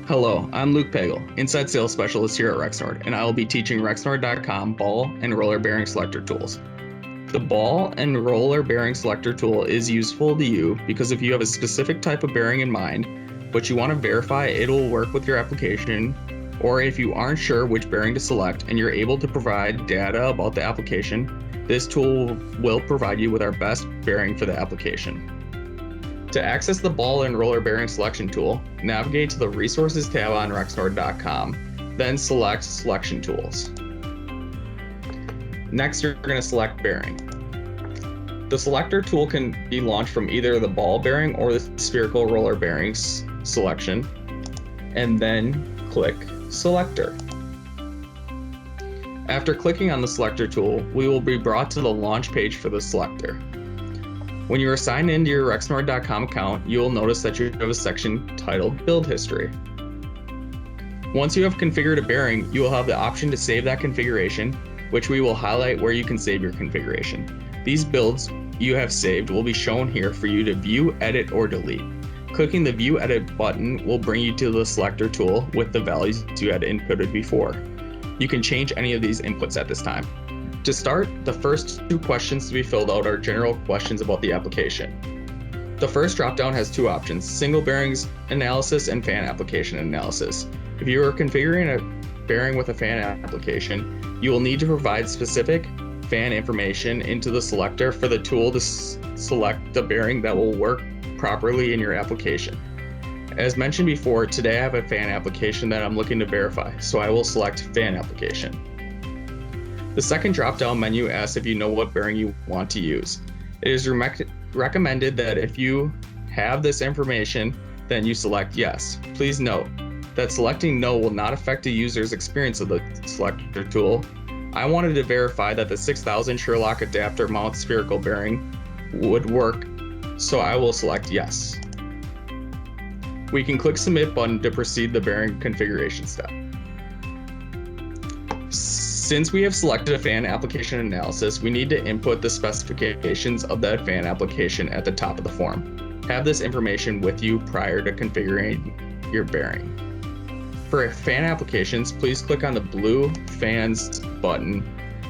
Hello, I'm Luke Pagel, Inside Sales Specialist here at Rexnord, and I will be teaching Rexnord.com ball and roller bearing selector tools. The ball and roller bearing selector tool is useful to you because if you have a specific type of bearing in mind, but you want to verify it will work with your application, or if you aren't sure which bearing to select and you're able to provide data about the application, this tool will provide you with our best bearing for the application. To access the ball and roller bearing selection tool, navigate to the Resources tab on Rexnord.com, then select Selection Tools. Next, you're going to select Bearing. The selector tool can be launched from either the ball bearing or the spherical roller bearings selection, and then click Selector. After clicking on the selector tool, we will be brought to the launch page for the selector. When you are signed into your Rexnord.com account, you will notice that you have a section titled Build History. Once you have configured a bearing, you will have the option to save that configuration, which we will highlight where you can save your configuration. These builds you have saved will be shown here for you to view, edit, or delete. Clicking the View Edit button will bring you to the selector tool with the values you had inputted before. You can change any of these inputs at this time. To start, the first two questions to be filled out are general questions about the application. The first dropdown has two options, single bearings analysis and fan application analysis. If you are configuring a bearing with a fan application, you will need to provide specific fan information into the selector for the tool to select the bearing that will work properly in your application. As mentioned before, today I have a fan application that I'm looking to verify, so I will select fan application. The second drop-down menu asks if you know what bearing you want to use. It is recommended that if you have this information, then you select yes. Please note that selecting no will not affect the user's experience of the selector tool. I wanted to verify that the 6000 Sherlock adapter mount spherical bearing would work, so I will select yes. We can click Submit button to proceed the bearing configuration step. Since we have selected a fan application analysis, we need to input the specifications of that fan application at the top of the form. Have this information with you prior to configuring your bearing. For fan applications, please click on the blue Fans button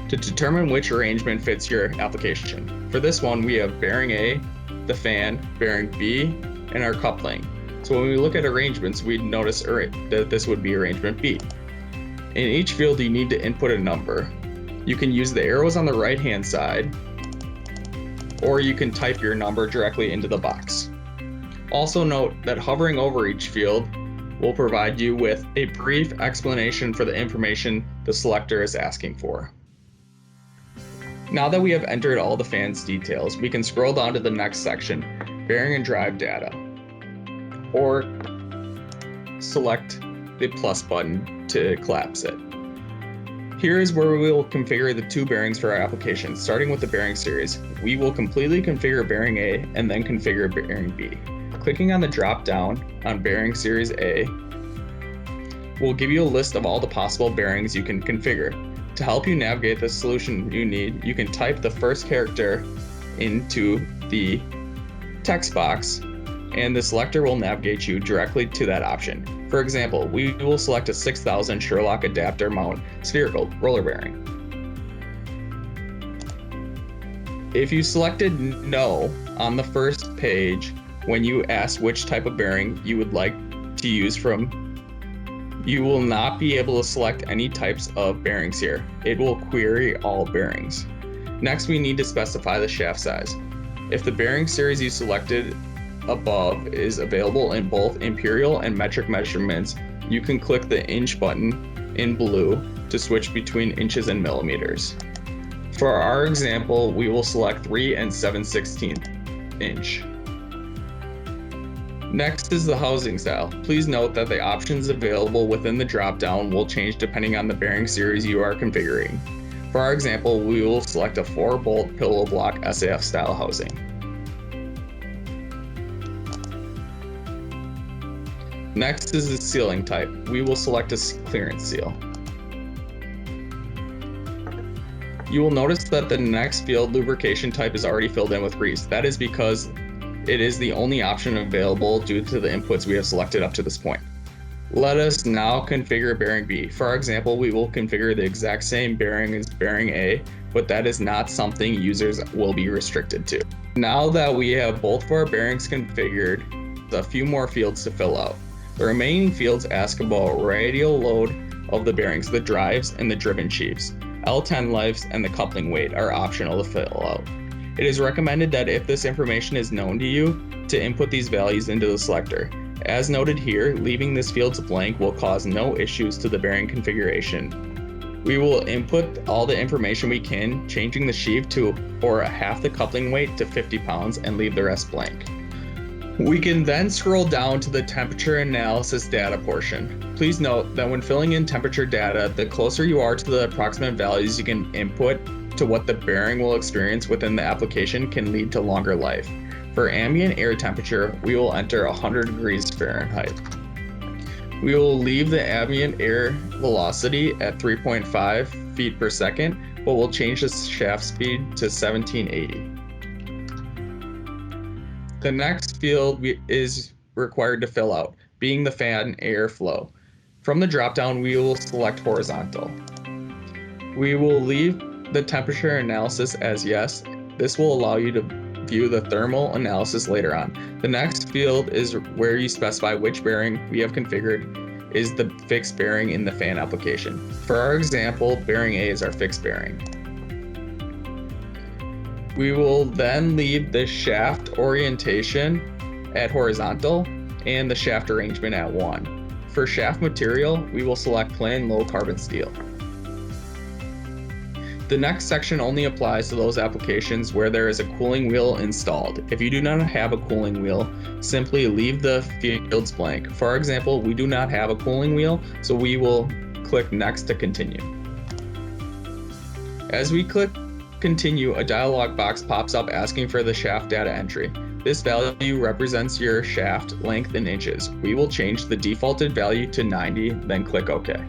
to determine which arrangement fits your application. For this one, we have bearing A, the fan, bearing B, and our coupling. So when we look at arrangements, we notice that this would be arrangement B. In each field, you need to input a number. You can use the arrows on the right-hand side, or you can type your number directly into the box. Also note that hovering over each field will provide you with a brief explanation for the information the selector is asking for. Now that we have entered all the fan's details, we can scroll down to the next section, bearing and drive data, or select the plus button to collapse it. Here is where we will configure the two bearings for our application. Starting with the bearing series, we will completely configure bearing A and then configure bearing B. Clicking on the drop down on bearing series A will give you a list of all the possible bearings you can configure. To help you navigate the solution you need, you can type the first character into the text box and the selector will navigate you directly to that option. For example, we will select a 6000 Sherlock adapter mount spherical roller bearing. If you selected no on the first page when you asked which type of bearing you would like to use you will not be able to select any types of bearings here. It will query all bearings. Next, we need to specify the shaft size. If the bearing series you selected above is available in both imperial and metric measurements, you can click the inch button in blue to switch between inches and millimeters. For our example, we will select 3 7/16 inch. Next is the housing style. Please note that the options available within the drop-down will change depending on the bearing series you are configuring. For our example, we will select a 4-bolt pillow block SAF style housing. Next is the sealing type. We will select a clearance seal. You will notice that the next field lubrication type is already filled in with grease. That is because it is the only option available due to the inputs we have selected up to this point. Let us now configure bearing B. For our example, we will configure the exact same bearing as bearing A, but that is not something users will be restricted to. Now that we have both of our bearings configured, a few more fields to fill out. The remaining fields ask about radial load of the bearings, the drives, and the driven sheaves. L10 lives and the coupling weight are optional to fill out. It is recommended that if this information is known to you, to input these values into the selector. As noted here, leaving this field blank will cause no issues to the bearing configuration. We will input all the information we can, changing the sheave to or half the coupling weight to 50 pounds and leave the rest blank. We can then scroll down to the temperature analysis data portion. Please note that when filling in temperature data, the closer you are to the approximate values you can input to what the bearing will experience within the application can lead to longer life. For ambient air temperature, we will enter 100 degrees Fahrenheit. We will leave the ambient air velocity at 3.5 feet per second, but we'll change the shaft speed to 1780. The next field is required to fill out, being the fan air flow. From the dropdown, we will select horizontal. We will leave the temperature analysis as yes. This will allow you to view the thermal analysis later on. The next field is where you specify which bearing we have configured is the fixed bearing in the fan application. For our example, bearing A is our fixed bearing. We will then leave the shaft orientation at horizontal and the shaft arrangement at 1. For shaft material, we will select plain low carbon steel. The next section only applies to those applications where there is a cooling wheel installed. If you do not have a cooling wheel, simply leave the fields blank. For our example, we do not have a cooling wheel, so we will click Next to continue. As we click Continue, a dialog box pops up asking for the shaft data entry. This value represents your shaft length in inches. We will change the defaulted value to 90, then click OK.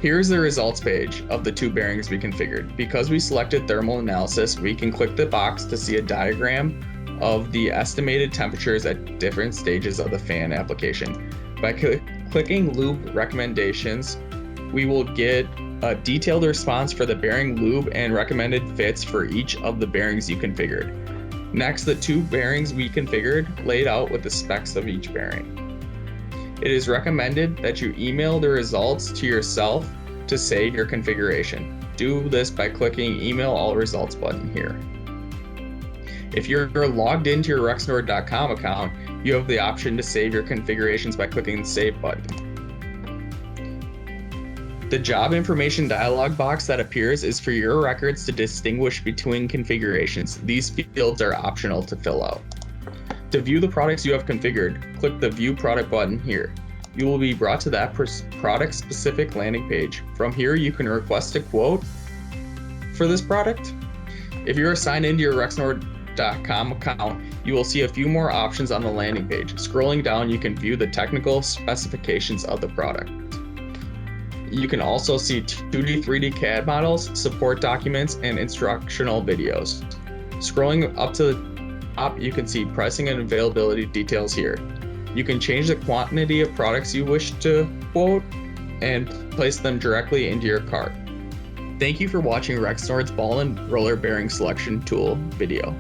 Here's the results page of the two bearings we configured. Because we selected thermal analysis, we can click the box to see a diagram of the estimated temperatures at different stages of the fan application. By clicking lube recommendations, we will get a detailed response for the bearing lube and recommended fits for each of the bearings you configured. Next, the two bearings we configured laid out with the specs of each bearing. It is recommended that you email the results to yourself to save your configuration. Do this by clicking Email All Results button here. If you're logged into your Rexnord.com account, you have the option to save your configurations by clicking the Save button. The job information dialog box that appears is for your records to distinguish between configurations. These fields are optional to fill out. To view the products you have configured, click the View Product button here. You will be brought to that product-specific landing page. From here, you can request a quote for this product. If you are signed into your Rexnord.com account, you will see a few more options on the landing page. Scrolling down, you can view the technical specifications of the product. You can also see 2D, 3D CAD models, support documents, and instructional videos. Scrolling up to the top, you can see pricing and availability details here. You can change the quantity of products you wish to quote and place them directly into your cart. Thank you for watching Rexnord's ball and roller bearing selection tool video.